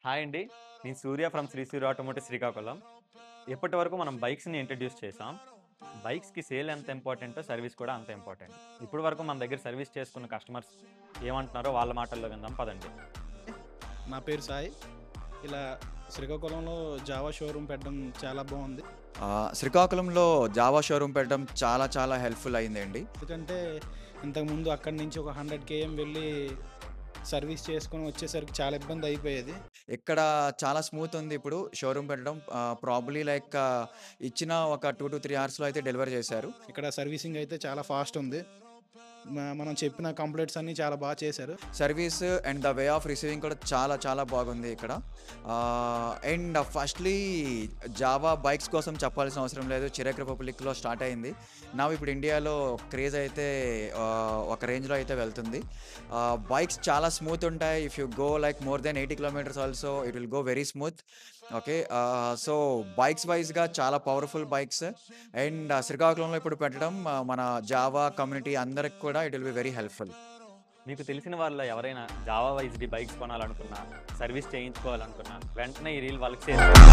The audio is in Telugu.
హాయ్ అండి. నేను సూర్య ఫ్రమ్ శ్రీ సూర్య ఆటోమోటివ్ శ్రీకాకుళం. ఇప్పటివరకు మనం బైక్స్‌ని ఇంట్రడ్యూస్ చేసాం. బైక్స్‌కి సేల్ ఎంత ఇంపార్టెంటో సర్వీస్ కూడా అంత ఇంపార్టెంట్. ఇప్పటి వరకు మన దగ్గర సర్వీస్ చేసుకున్న కస్టమర్స్ ఏమంటున్నారో వాళ్ళ మాటల్లో విందాం పదండి. నా పేరు సాయి. ఇలా శ్రీకాకుళంలో జావా షోరూమ్ పెట్టడం చాలా బాగుంది. శ్రీకాకుళంలో జావా షోరూమ్ పెట్టడం చాలా చాలా హెల్ప్ఫుల్ అయిందండి. ఎందుకంటే ఇంతకుముందు అక్కడి నుంచి ఒక 100 km వెళ్ళి సర్వీస్ చేసుకొని వచ్చేసరికి చాలా ఇబ్బంది అయిపోయేది. ఇక్కడ చాలా స్మూత్ ఉంది ఇప్పుడు షోరూమ్ పెట్టడం. ప్రాబబ్లీ లైక్ ఇచ్చిన ఒక 2-3 అవర్స్‌లో అయితే డెలివరీ చేశారు. ఇక్కడ సర్వీసింగ్ అయితే చాలా ఫాస్ట్ ఉంది. మనం చెప్పిన కంప్లైంట్స్ అన్నీ చాలా బాగా చేశారు. Service and the way of receiving కూడా చాలా చాలా బాగుంది ఇక్కడ. అండ్ ఫస్ట్లీ జావా బైక్స్ కోసం చెప్పాల్సిన అవసరం లేదు. చెక్ రిపబ్లిక్లో స్టార్ట్ అయింది. నా ఇప్పుడు ఇండియాలో క్రేజ్ అయితే ఒక రేంజ్లో అయితే వెళ్తుంది. బైక్స్ చాలా స్మూత్ ఉంటాయి. If you go like more than 80 kilometres also it will go very smooth. Okay, so bikes వైజ్గా చాలా పవర్ఫుల్ బైక్స్. అండ్ శ్రీకాకుళంలో ఇప్పుడు పెట్టడం మన జావా కమ్యూనిటీ అందరికి కూడా it will be very helpful. మీకు తెలిసిన వాళ్ళలో ఎవరైనా జావా వైస్‌డి బైక్స్ కొనాలనుకున్నా, సర్వీస్ చేయించుకోవాలనుకున్నా వెంటనే ఈ రీల్ వాళ్ళకి షేర్ చేయండి.